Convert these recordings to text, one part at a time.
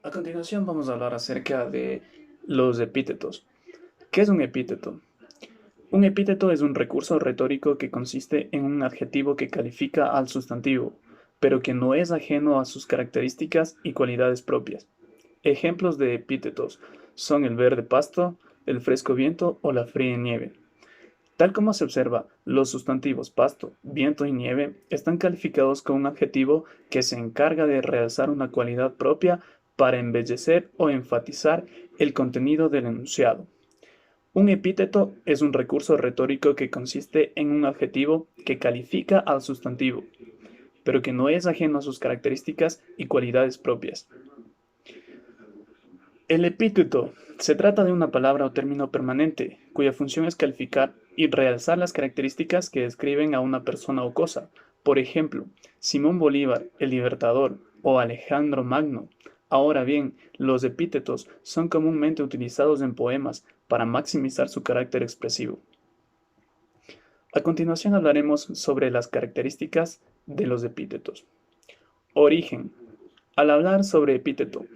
A continuación vamos a hablar acerca de los epítetos. ¿Qué es un epíteto? Un epíteto es un recurso retórico que consiste en un adjetivo que califica al sustantivo, pero que no es ajeno a sus características y cualidades propias. Ejemplos de epítetos son el verde pasto, el fresco viento o la fría nieve. Tal como se observa, los sustantivos pasto, viento y nieve están calificados con un adjetivo que se encarga de realzar una cualidad propia para embellecer o enfatizar el contenido del enunciado. Un epíteto es un recurso retórico que consiste en un adjetivo que califica al sustantivo, pero que no es ajeno a sus características y cualidades propias. El epíteto se trata de una palabra o término permanente, cuya función es calificar y realzar las características que describen a una persona o cosa. Por ejemplo, Simón Bolívar, el Libertador, o Alejandro Magno. Ahora bien, los epítetos son comúnmente utilizados en poemas para maximizar su carácter expresivo. A continuación hablaremos sobre las características de los epítetos. Origen. Al hablar sobre epíteto,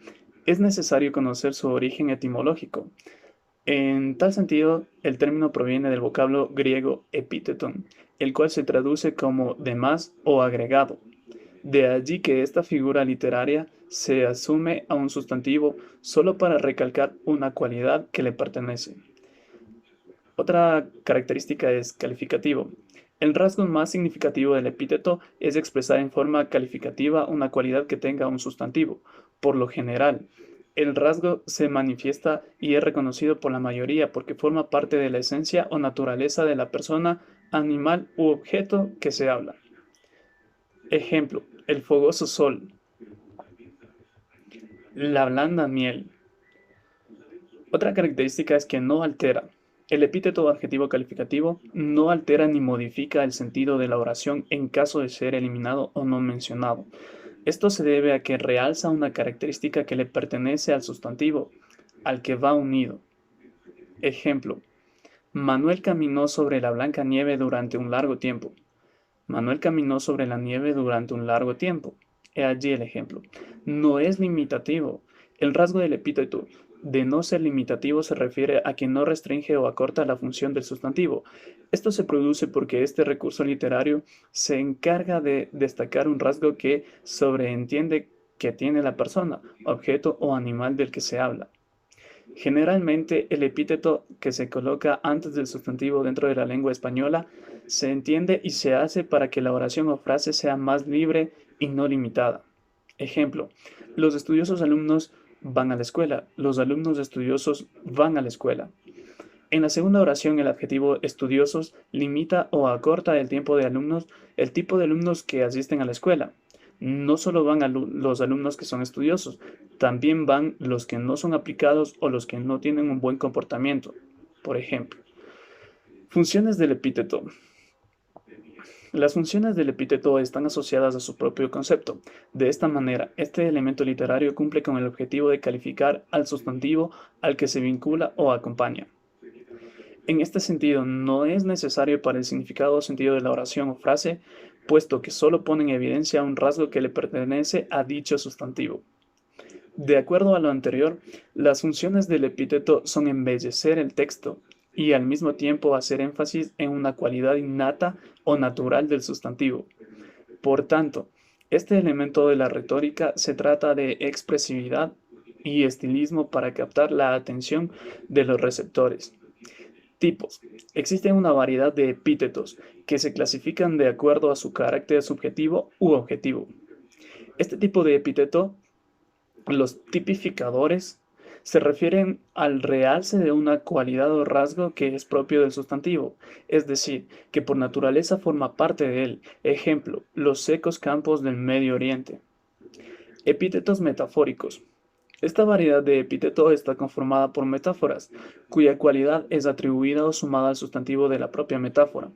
es necesario conocer su origen etimológico. En tal sentido, el término proviene del vocablo griego epíteton, el cual se traduce como de más o agregado. De allí que esta figura literaria se asume a un sustantivo solo para recalcar una cualidad que le pertenece. Otra característica es calificativo. El rasgo más significativo del epíteto es expresar en forma calificativa una cualidad que tenga un sustantivo. Por lo general, el rasgo se manifiesta y es reconocido por la mayoría porque forma parte de la esencia o naturaleza de la persona, animal u objeto que se habla. Ejemplo, el fogoso sol, la blanda miel. Otra característica es que no altera. El epíteto o adjetivo calificativo no altera ni modifica el sentido de la oración en caso de ser eliminado o no mencionado. Esto se debe a que realza una característica que le pertenece al sustantivo, al que va unido. Ejemplo, Manuel caminó sobre la blanca nieve durante un largo tiempo. Manuel caminó sobre la nieve durante un largo tiempo. He allí el ejemplo. No es limitativo. El rasgo del epíteto de no ser limitativo se refiere a que no restringe o acorta la función del sustantivo. Esto se produce porque este recurso literario se encarga de destacar un rasgo que sobreentiende que tiene la persona, objeto o animal del que se habla. Generalmente, el epíteto que se coloca antes del sustantivo dentro de la lengua española se entiende y se hace para que la oración o frase sea más libre y no limitada. Ejemplo, los estudiosos alumnos van a la escuela, los alumnos estudiosos van a la escuela. En la segunda oración, el adjetivo estudiosos limita o acorta el tiempo de alumnos, el tipo de alumnos que asisten a la escuela. No solo van los alumnos que son estudiosos, también van los que no son aplicados o los que no tienen un buen comportamiento. Por ejemplo, funciones del epíteto. Las funciones del epíteto están asociadas a su propio concepto. De esta manera, este elemento literario cumple con el objetivo de calificar al sustantivo al que se vincula o acompaña. En este sentido, no es necesario para el significado o sentido de la oración o frase, puesto que solo pone en evidencia un rasgo que le pertenece a dicho sustantivo. De acuerdo a lo anterior, las funciones del epíteto son embellecer el texto y al mismo tiempo hacer énfasis en una cualidad innata o natural del sustantivo. Por tanto, este elemento de la retórica se trata de expresividad y estilismo para captar la atención de los receptores. Tipos. Existen una variedad de epítetos que se clasifican de acuerdo a su carácter subjetivo u objetivo. Este tipo de epíteto, los tipificadores, se refieren al realce de una cualidad o rasgo que es propio del sustantivo, es decir, que por naturaleza forma parte de él. Ejemplo, los secos campos del Medio Oriente. Epítetos metafóricos. Esta variedad de epíteto está conformada por metáforas, cuya cualidad es atribuida o sumada al sustantivo de la propia metáfora.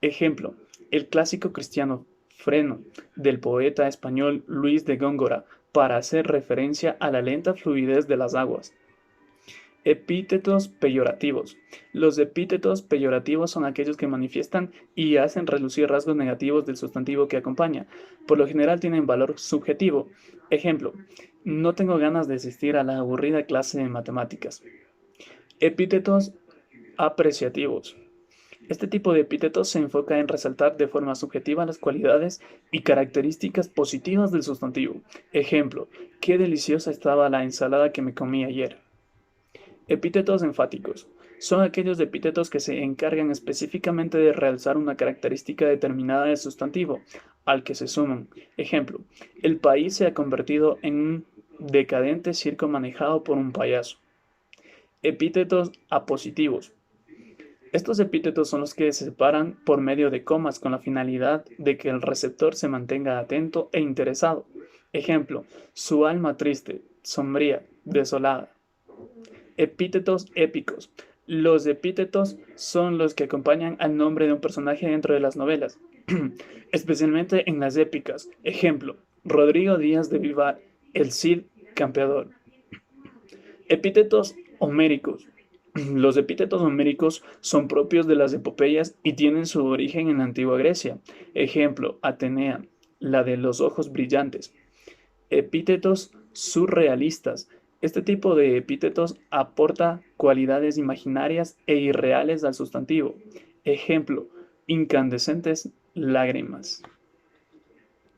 Ejemplo, el clásico cristiano freno del poeta español Luis de Góngora para hacer referencia a la lenta fluidez de las aguas. Epítetos peyorativos. Los epítetos peyorativos son aquellos que manifiestan y hacen relucir rasgos negativos del sustantivo que acompaña. Por lo general tienen valor subjetivo. Ejemplo, No tengo ganas de asistir a la aburrida clase de matemáticas. Epítetos apreciativos. Este tipo de epítetos se enfoca en resaltar de forma subjetiva las cualidades y características positivas del sustantivo. Ejemplo, qué deliciosa estaba la ensalada que me comí ayer. Epítetos enfáticos. Son aquellos epítetos que se encargan específicamente de realzar una característica determinada del sustantivo al que se suman. Ejemplo, el país se ha convertido en un decadente circo manejado por un payaso. Epítetos apositivos. Estos epítetos son los que se separan por medio de comas con la finalidad de que el receptor se mantenga atento e interesado. Ejemplo, su alma triste, sombría, desolada. Epítetos épicos. Los epítetos son los que acompañan al nombre de un personaje dentro de las novelas, especialmente en las épicas. Ejemplo, Rodrigo Díaz de Vivar, el Cid campeador. Epítetos homéricos. Los epítetos homéricos son propios de las epopeyas y tienen su origen en la antigua Grecia. Ejemplo, Atenea, la de los ojos brillantes. Epítetos surrealistas. Este tipo de epítetos aporta cualidades imaginarias e irreales al sustantivo. Ejemplo, incandescentes lágrimas.